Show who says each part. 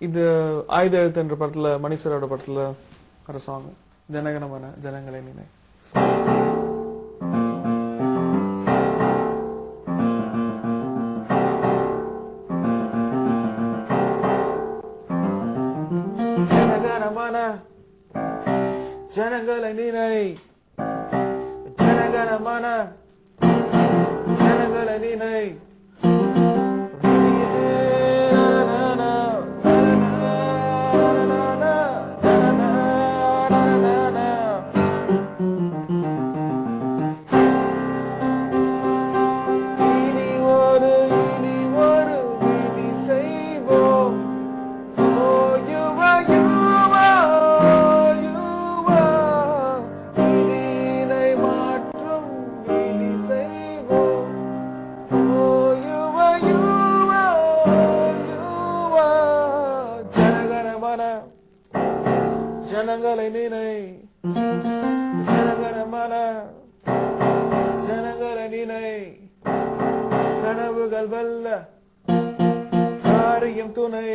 Speaker 1: இது ஆயுத எழுத்து என்ற படத்துல மணிசரோட படத்துல ஒரு சாங் ஜனகணமன ஜனங்களை நினை. ஜனகணமன ஜனங்களை நினை ஜனகணமன ஜனங்களை நினை. ஜனங்களை நினை ஜனகணமன ஜனங்களை நினை. கனவுகள் வெல்ல காரியம் துணை.